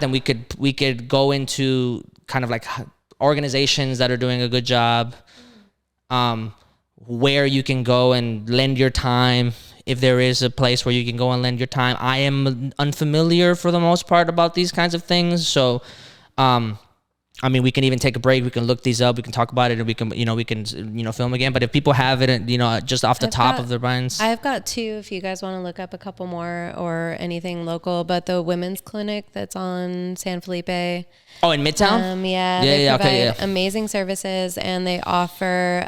that, then we could go into kind of like organizations that are doing a good job, where you can go and lend your time. If there is a place where you can go and lend your time. I am unfamiliar for the most part about these kinds of things. So, I mean, we can even take a break. We can look these up. We can talk about it, and we can film again. But if people have it, just off the top of their minds. I've got 2 if you guys want to look up a couple more or anything local. But the women's clinic that's on San Felipe. Oh, in Midtown? They provide amazing services, and they offer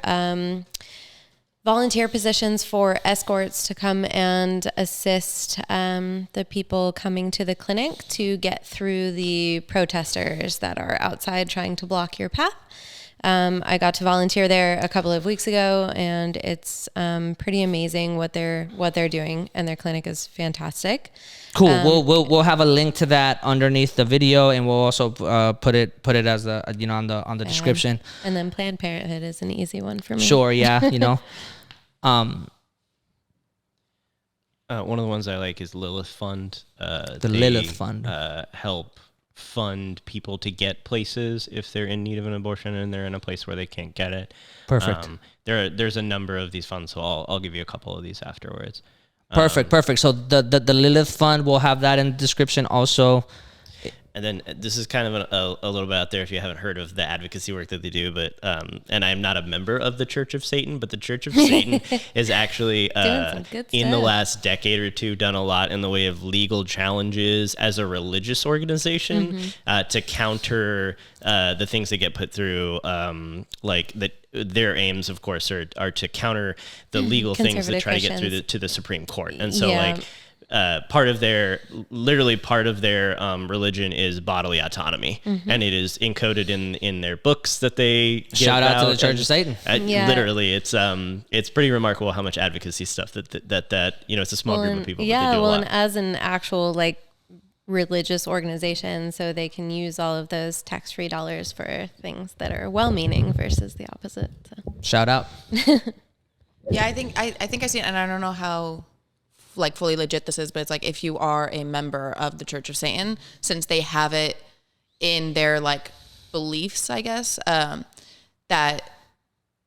volunteer positions for escorts to come and assist the people coming to the clinic to get through the protesters that are outside trying to block your path. I got to volunteer there a couple of weeks ago, and it's pretty amazing what they're doing, and their clinic is fantastic. Cool. We'll have a link to that underneath the video, and we'll also put it as the on the description. And then Planned Parenthood is an easy one for me. Sure. Yeah. One of the ones I like is Lilith Fund. Lilith Fund help fund people to get places if they're in need of an abortion and they're in a place where they can't get it. Perfect. There's a number of these funds, so I'll give you a couple of these afterwards. Perfect. So the Lilith Fund, we'll have that in the description also. And then this is kind of a little bit out there if you haven't heard of the advocacy work that they do, but and I'm not a member of the Church of Satan, but the Church of Satan is actually in the last decade or two done a lot in the way of legal challenges as a religious organization to counter the things that get put through, like that. Their aims, of course, are to counter the legal things that try to get through to the Supreme Court, and so part of their religion is bodily autonomy, and it is encoded in their books that they give shout out to the Church and, of Satan. Literally, it's pretty remarkable how much advocacy stuff that it's a small group of people. Yeah, well, and as an actual religious organization, so they can use all of those tax-free dollars for things that are well-meaning versus the opposite. So. Shout out. Yeah, I think I see it, and I don't know how fully legit this is, but it's if you are a member of the Church of Satan, since they have it in their beliefs, I guess, that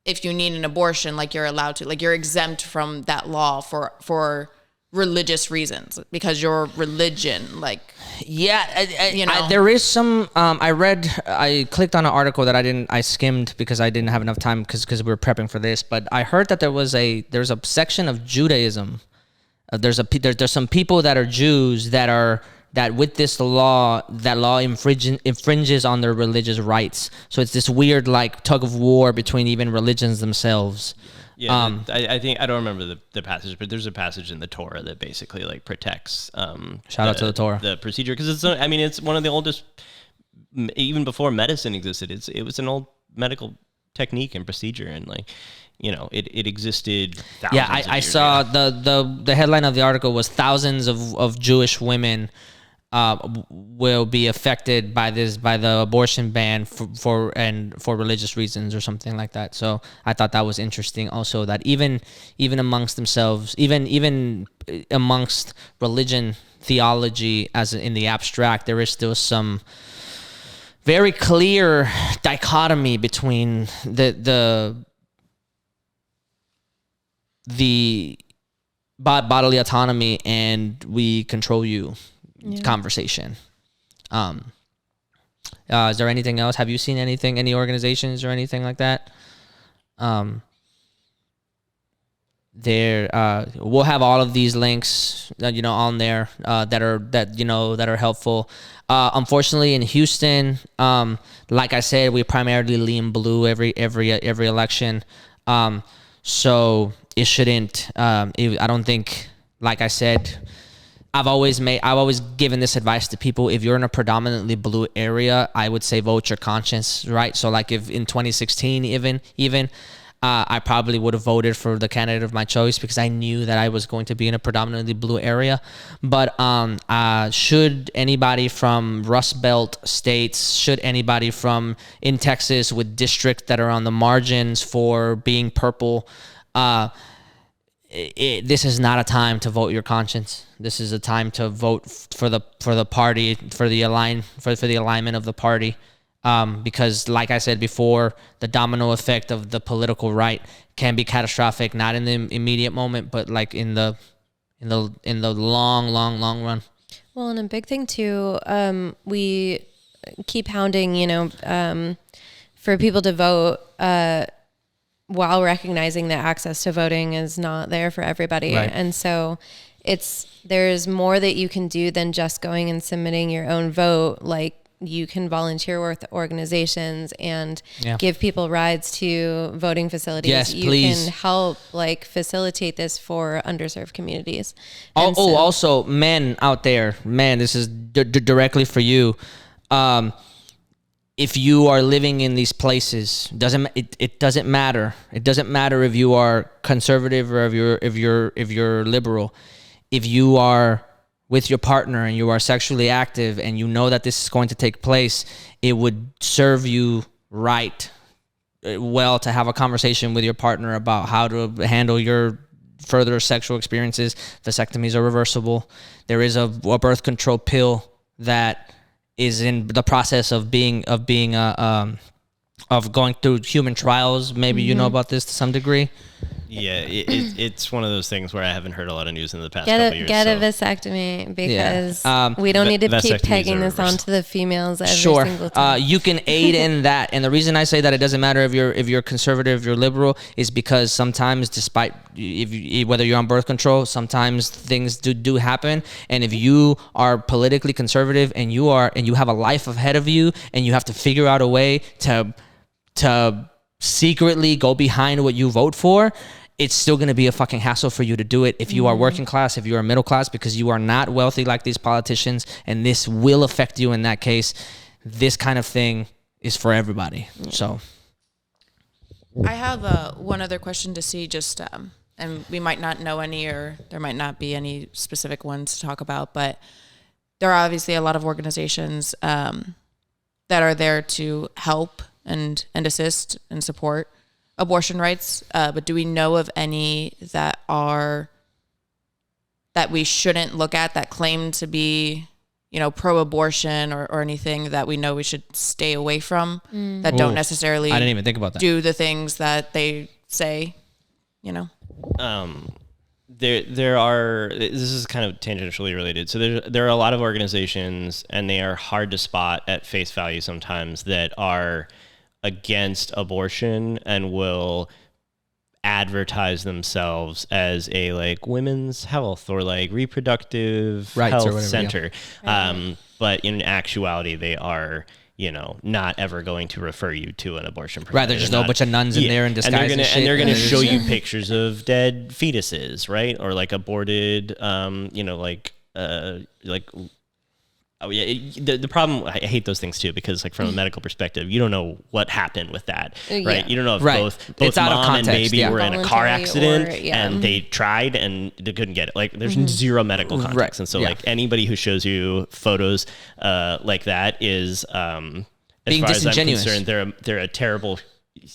if you need an abortion, you're allowed to, you're exempt from that law for religious reasons because your religion, there is some. I clicked on an article that I skimmed because I didn't have enough time because we were prepping for this. But I heard that there's a section of Judaism. There's some people that are Jews that with this law, that law infringes on their religious rights. So it's this weird tug of war between even religions themselves. Yeah, I think I don't remember the passage, but there's a passage in the Torah that basically protects. Shout out to the Torah. The procedure, because it's one of the oldest, even before medicine existed. It was an old medical technique and procedure, and it existed. Yeah, I saw the headline of the article was thousands of Jewish women will be affected by the abortion ban for religious reasons or something like that. So I thought that was interesting also, that even amongst themselves, even amongst religion, theology as in the abstract, there is still some very clear dichotomy between the bodily autonomy and we control you conversation. Is there anything else? Have you seen anything, any organizations or anything like that? We'll have all of these links on there that are helpful. Unfortunately in Houston, like I said, we primarily lean blue every election. So it shouldn't, I don't think, like I said, I've always given this advice to people. If you're in a predominantly blue area, I would say vote your conscience, right? So if in 2016 even I probably would have voted for the candidate of my choice because I knew that I was going to be in a predominantly blue area. But should anybody from Rust Belt states, should anybody from in Texas with districts that are on the margins for being purple, this is not a time to vote your conscience. This is a time to vote for the party, for the alignment of the party. Because like I said before, the domino effect of the political right can be catastrophic, not in the immediate moment, but like in the long run. Well, and a big thing too, we keep hounding, for people to vote, while recognizing that access to voting is not there for everybody. Right. And so there's more that you can do than just going and submitting your own vote. Like, you can volunteer with organizations and give people rides to voting facilities. Yes, you please. can help facilitate this for underserved communities. Also, men out there, this is directly for you. If you are living in these places, it doesn't matter. It doesn't matter if you are conservative or if you're liberal. If you are with your partner and you are sexually active and you know that this is going to take place, it would serve you well to have a conversation with your partner about how to handle your further sexual experiences. Vasectomies are reversible. There is a birth control pill that is in the process of going through human trials. Maybe you know about this to some degree. Yeah, it's one of those things where I haven't heard a lot of news in the past couple of years. Get a vasectomy, because we don't need to keep pegging this onto the females every single time. You can aid in that, and the reason I say that it doesn't matter if you're conservative, if you're liberal, is because sometimes, despite whether you're on birth control, sometimes things do happen, and if you are politically conservative and you have a life ahead of you, and you have to figure out a way to secretly go behind what you vote for, it's still going to be a fucking hassle for you to do it if you are working class, if you are middle class, because you are not wealthy like these politicians, and this will affect you in that case. This kind of thing is for everybody. So I have one other question to see, and we might not know any, or there might not be any specific ones to talk about, but there are obviously a lot of organizations that are there to help and assist and support abortion rights, but do we know of any that we shouldn't look at, that claim to be, pro-abortion or anything that we know we should stay away from, that don't necessarily I didn't even think about that. do the things that they say, There are, this is kind of tangentially related. So there are a lot of organizations, and they are hard to spot at face value sometimes, that are against abortion and will advertise themselves as a women's health or reproductive rights health or whatever, center. But in actuality, they are, not ever going to refer you to an abortion provider. Right, there's just a bunch of nuns in there in disguise and they're going to show you pictures of dead fetuses, right? Or aborted, the problem, I hate those things too, because from a medical perspective, you don't know what happened with that, right? You don't know if both it's out of mom and context, baby were in a car accident and they Mm-hmm. tried and they couldn't get it. There's zero medical context. And so anybody who shows you photos like that is, as being far as I'm disingenuous. concerned, they're a terrible.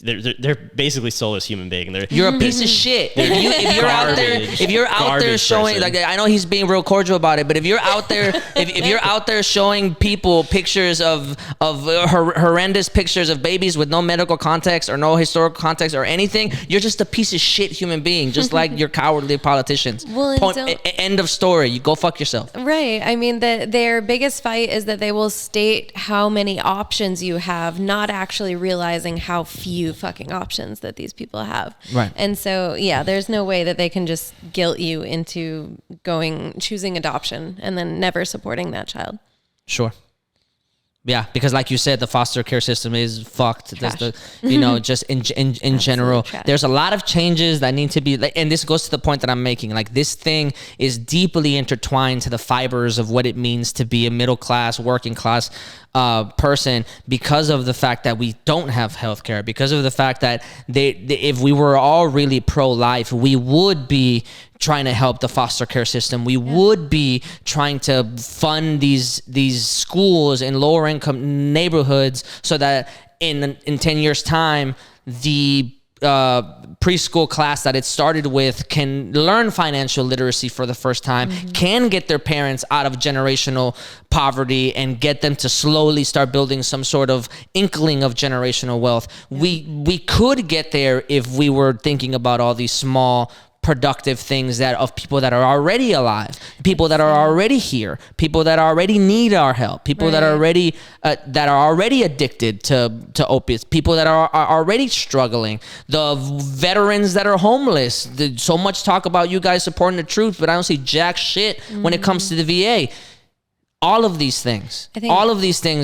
They're basically soulless human being. You're a piece of shit. If you're out there showing, I know he's being real cordial about it, but if you're out there, if you're out there showing people pictures of horrendous pictures of babies with no medical context or no historical context or anything, you're just a piece of shit human being, just like your cowardly politicians. End of story. You go fuck yourself. Right. I mean, their biggest fight is that they will state how many options you have, not actually realizing how few fucking options that these people have. Right. And so, there's no way that they can just guilt you into choosing adoption and then never supporting that child. Sure. Yeah, because like you said, the foster care system is fucked. Just in general, trash. There's a lot of changes that need to be, and this goes to the point that I'm making. This thing is deeply intertwined to the fibers of what it means to be a middle class, working class person, because of the fact that we don't have healthcare, because of the fact that if we were all really pro-life, we would be trying to help the foster care system. We would be trying to fund these schools in lower income neighborhoods so that in 10 years time, the preschool class that it started with can learn financial literacy for the first time, can get their parents out of generational poverty and get them to slowly start building some sort of inkling of generational wealth. We could get there if we were thinking about all these small productive things that of people that are already alive, people that are already here, people that already need our help, people that are already addicted to opiates, people that are already struggling, the veterans that are homeless. So much talk about you guys supporting the truth, but I don't see jack shit when it comes to the VA. All of these things,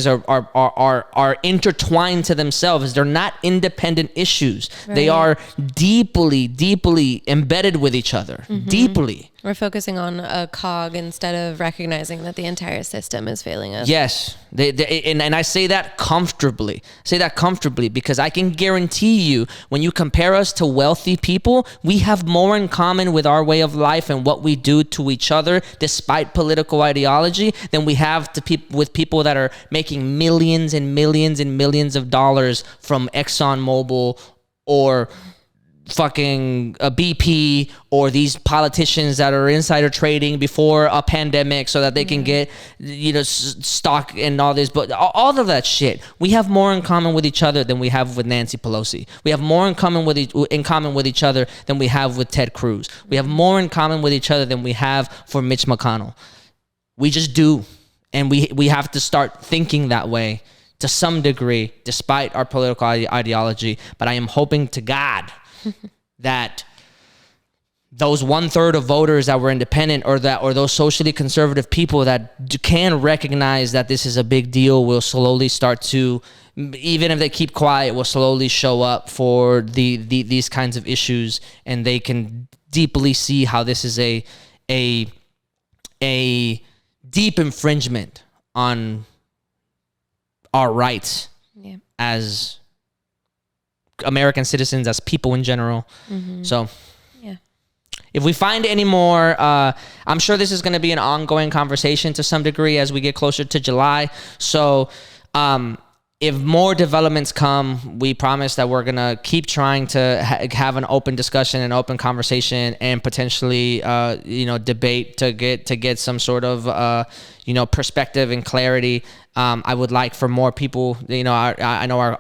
are intertwined to themselves. They're not independent issues. Right. They are deeply, deeply embedded with each other. Deeply. We're focusing on a cog instead of recognizing that the entire system is failing us. Yes. And I say that comfortably. Because I can guarantee you, when you compare us to wealthy people, we have more in common with our way of life and what we do to each other, despite political ideology, than we have with people that are making millions and millions and millions of dollars from ExxonMobil or fucking a BP, or these politicians that are insider trading before a pandemic so that they can get, stock and all this. But all of that shit, we have more in common with each other than we have with Nancy Pelosi. We have more in common with each other than we have with Ted Cruz. We have more in common with each other than we have for Mitch McConnell. We just do. And we have to start thinking that way to some degree, despite our political ideology. But I am hoping to God that those 1/3 of voters that were independent, or those socially conservative people that can recognize that this is a big deal, will slowly start to, even if they keep quiet, will slowly show up for these kinds of issues, and they can deeply see how this is a deep infringement on our rights as American citizens, as people in general. So if we find any more, I'm sure this is going to be an ongoing conversation to some degree as we get closer to July. So if more developments come, we promise that we're going to keep trying to have an open discussion, an open conversation, and potentially debate to get some sort of perspective and clarity. I would like for more people, I know our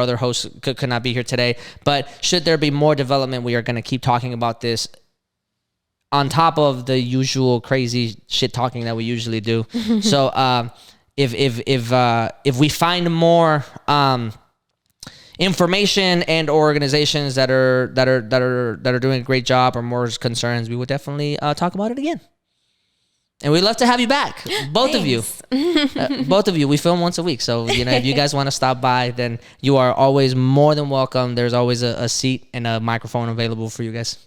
other hosts could not be here today, but should there be more development, we are going to keep talking about this on top of the usual crazy shit talking that we usually do. So if we find more information and organizations that are doing a great job, or more concerns, we would definitely talk about it again. And we'd love to have you back, both of you. Both of you. We film once a week, so if you guys want to stop by, then you are always more than welcome. There's always a seat and a microphone available for you guys.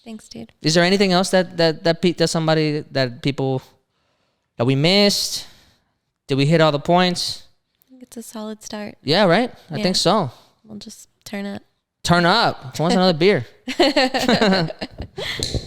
Thanks, dude. Is there anything else that people that we missed? Did we hit all the points? I think it's a solid start. Yeah, right? I think so. We'll just turn up. Turn up. Who wants another beer?